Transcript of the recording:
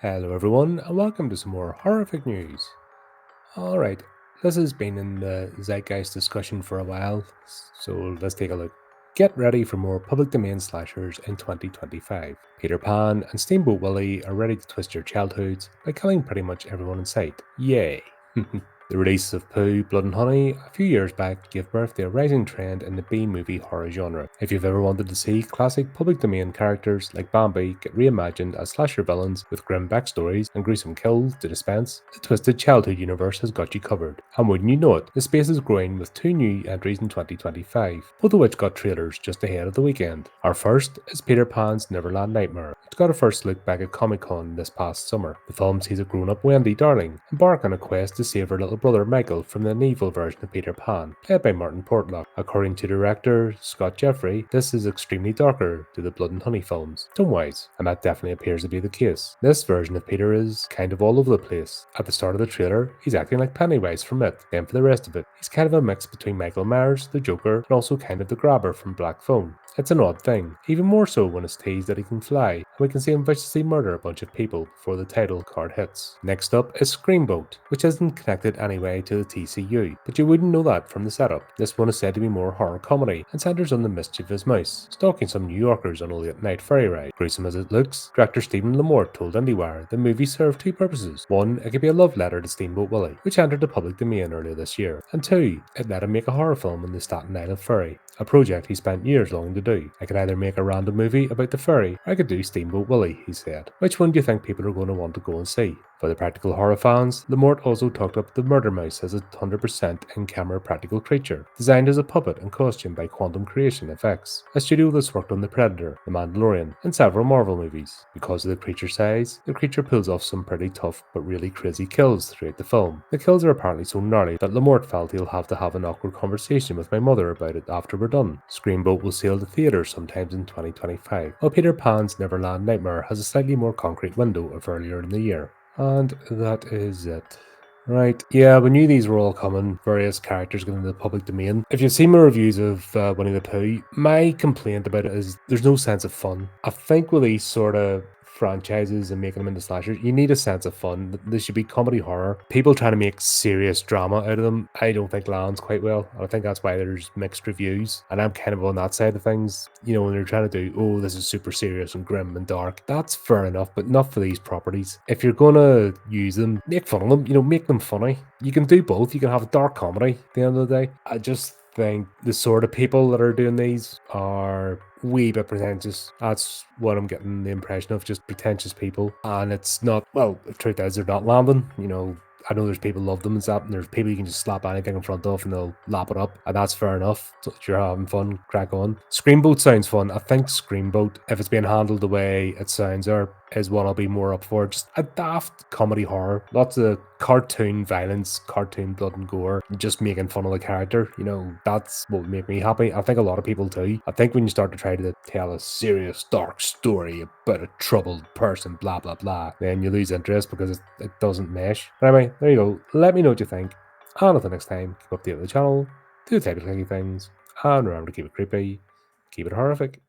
Hello, everyone, and welcome to some more horrific news. Alright, this has been in the zeitgeist discussion for a while, so let's take a look. Get ready for more public domain slashers in 2025. Peter Pan and Steamboat Willie are ready to twist your childhoods by killing pretty much everyone in sight. Yay! The release of Pooh, Blood and Honey a few years back gave birth to a rising trend in the B-movie horror genre. If you've ever wanted to see classic public domain characters like Bambi get reimagined as slasher villains with grim backstories and gruesome kills to dispense, the Twisted Childhood universe has got you covered. And wouldn't you know it, the space is growing with two new entries in 2025, both of which got trailers just ahead of the weekend. Our first is Peter Pan's Neverland Nightmare, which got a first look back at Comic-Con this past summer. The film sees a grown-up Wendy Darling embark on a quest to save her little brother Michael from an evil version of Peter Pan, played by Martin Portlock. According to director Scott Jeffrey, this is extremely darker to the Blood and Honey films, tone-wise, and that definitely appears to be the case. This version of Peter is kind of all over the place. At the start of the trailer, he's acting like Pennywise from It, then for the rest of it, he's kind of a mix between Michael Myers, the Joker, and also kind of the Grabber from Black Phone. It's an odd thing, even more so when it's teased that he can fly, and we can see him viciously murder a bunch of people before the title card hits. Next up is Screamboat, which isn't connected anyway to the TCU, but you wouldn't know that from the setup. This one is said to be more horror comedy, and centers on the mischievous mouse, stalking some New Yorkers on a late-night ferry ride. Gruesome as it looks, director Stephen Lamort told IndieWire the movie served two purposes. One, it could be a love letter to Steamboat Willie, which entered the public domain earlier this year, and two, it let him make a horror film in the Staten Island ferry, a project he spent years longing to do. I could either make a random movie about the ferry, or I could do Steamboat Willie, he said. Which one do you think people are going to want to go and see? For the practical horror fans, Lamort also talked up the murder mouse as a 100% in-camera practical creature, designed as a puppet and costume by Quantum Creation Effects, a studio that's worked on The Predator, The Mandalorian, and several Marvel movies. Because of the creature size, the creature pulls off some pretty tough but really crazy kills throughout the film. The kills are apparently so gnarly that Lamort felt he'll have to have an awkward conversation with my mother about it after we're done. Screamboat will sail to theaters sometimes in 2025, while Peter Pan's Neverland Nightmare has a slightly more concrete window of earlier in the year. And that is it. Right, yeah, we knew these were all coming, various characters getting into the public domain. If you've seen my reviews of Winnie the Pooh, my complaint about it is there's no sense of fun. I think with these sort of franchises and making them into slashers, you need a sense of fun. They should be comedy horror. People trying to make serious drama out of them, I don't think lands quite well. I think that's why there's mixed reviews. And I'm kind of on that side of things. You know, when they're trying to do, oh, this is super serious and grim and dark, that's fair enough, but not for these properties. If you're gonna use them, make fun of them, make them funny. You can do both. You can have a dark comedy at the end of the day. I just think the sort of people that are doing these are wee bit pretentious. That's what I'm getting the impression of, just pretentious people. And it's not, well, the truth is they're not landing. I know there's people who love them and stuff, and there's people you can just slap anything in front of and they'll lap it up, and that's fair enough. So if you're having fun, crack on. Screamboat sounds fun. I think Screamboat, if it's being handled the way it sounds, is what I'll be more up for. Just a daft comedy horror. Lots of cartoon violence, cartoon blood and gore, just making fun of the character. That's what would make me happy. I think a lot of people too. I think when you start to try to tell a serious, dark story about a troubled person, blah, blah, blah, then you lose interest because it doesn't mesh. But anyway, there you go. Let me know what you think. And until next time, keep updated with the channel, do the type of clicky things, and remember to keep it creepy, keep it horrific.